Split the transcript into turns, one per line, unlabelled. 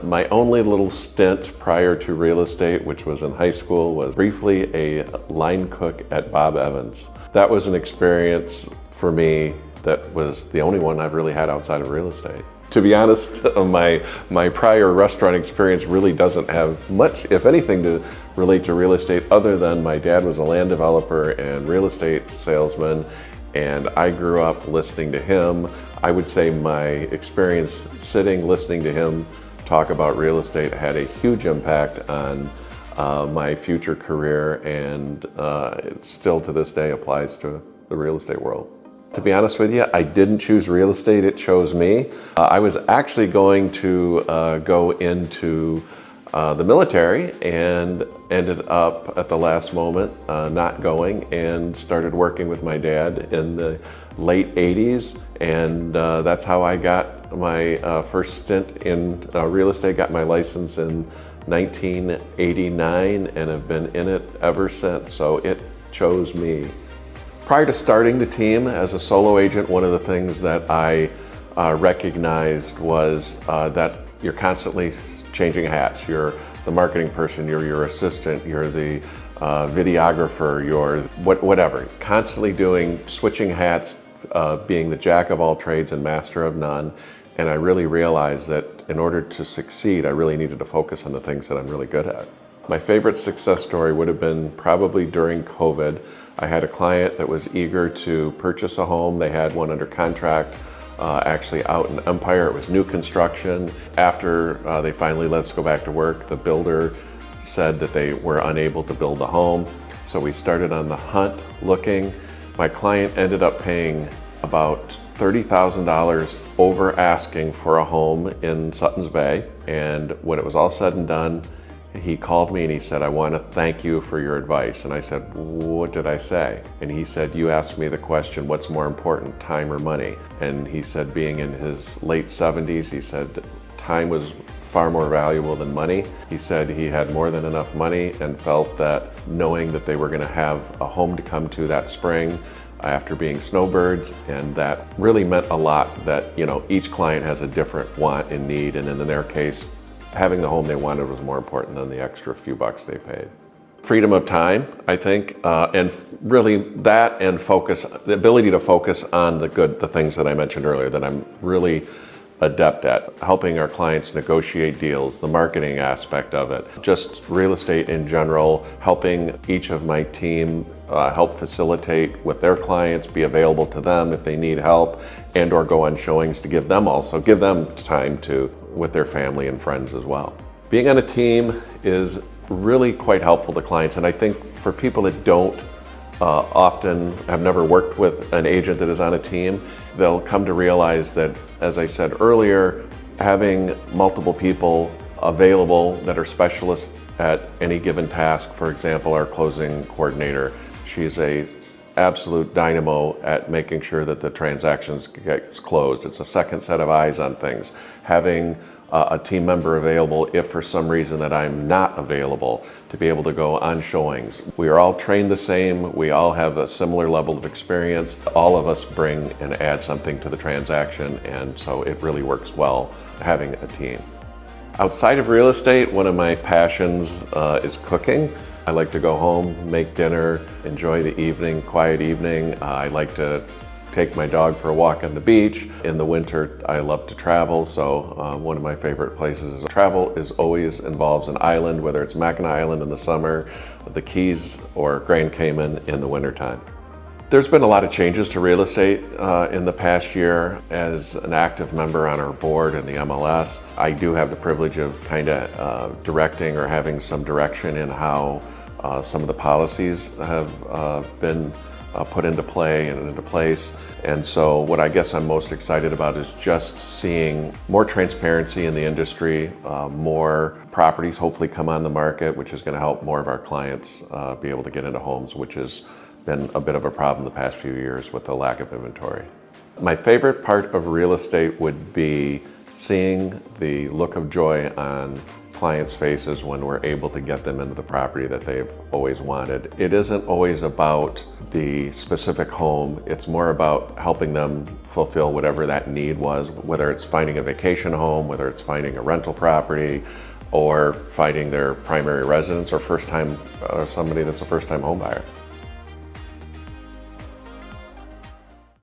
My only little stint prior to real estate, which was in high school, was briefly a line cook at Bob Evans. That was an experience for me that was the only one I've really had outside of real estate. To be honest, my prior restaurant experience really doesn't have much, if anything, to relate to real estate other than my dad was a land developer and real estate salesman, and I grew up listening to him. I would say my experience sitting, listening to him talk about real estate had a huge impact on my future career, and it still to this day applies to the real estate world. To be honest with you, I didn't choose real estate, it chose me. I was actually going to go into the military and ended up at the last moment not going, and started working with my dad in the late 80s, and that's how I got my first stint in real estate, got my license in 1989, and have been in it ever since, so it chose me. Prior to starting the team as a solo agent, one of the things that I recognized was that you're constantly changing hats. You're the marketing person, you're your assistant, you're the videographer, you're whatever. Constantly switching hats, being the jack of all trades and master of none. And I really realized that in order to succeed, I really needed to focus on the things that I'm really good at. My favorite success story would have been probably during COVID. I had a client that was eager to purchase a home. They had one under contract, actually out in Empire. It was new construction. After they finally let us go back to work, the builder said that they were unable to build the home. So we started on the hunt looking. My client ended up paying about $30,000 over asking for a home in Suttons Bay. And when it was all said and done, he called me and he said, "I want to thank you for your advice." And I said, "What did I say?" And he said, "You asked me the question, what's more important, time or money?" And he said, being in his late 70s, he said time was far more valuable than money. He said he had more than enough money and felt that knowing that they were going to have a home to come to that spring after being snowbirds, and that really meant a lot, that each client has a different want and need, and in their case, having the home they wanted was more important than the extra few bucks they paid. Freedom of time, I think, and really that, and focus, the ability to focus on the things that I mentioned earlier that I'm really adept at. Helping our clients negotiate deals, the marketing aspect of it, just real estate in general, helping each of my team help facilitate with their clients, be available to them if they need help, and or go on showings to give them time with their family and friends as well. Being on a team is really quite helpful to clients, and I think for people that don't often have never worked with an agent that is on a team, they'll come to realize that, as I said earlier, having multiple people available that are specialists at any given task. For example, our closing coordinator, she's a absolute dynamo at making sure that the transactions gets closed. It's a second set of eyes on things. Having a team member available if for some reason that I'm not available, to be able to go on showings. We are all trained the same. We all have a similar level of experience. All of us bring and add something to the transaction, and so it really works well having a team. Outside of real estate, one of my passions is cooking. I like to go home, make dinner, enjoy the evening, quiet evening. I like to take my dog for a walk on the beach. In the winter, I love to travel, so one of my favorite places to travel always involves an island, whether it's Mackinac Island in the summer, the Keys, or Grand Cayman in the wintertime. There's been a lot of changes to real estate in the past year. As an active member on our board in the MLS, I do have the privilege of directing or having some direction in how some of the policies have been put into play and into place. And so what I guess I'm most excited about is just seeing more transparency in the industry, more properties hopefully come on the market, which is going to help more of our clients be able to get into homes, which has been a bit of a problem the past few years with the lack of inventory. My favorite part of real estate would be seeing the look of joy on clients' faces when we're able to get them into the property that they've always wanted. It isn't always about the specific home, it's more about helping them fulfill whatever that need was, whether it's finding a vacation home, whether it's finding a rental property, or finding their primary residence, or somebody that's a first-time home buyer.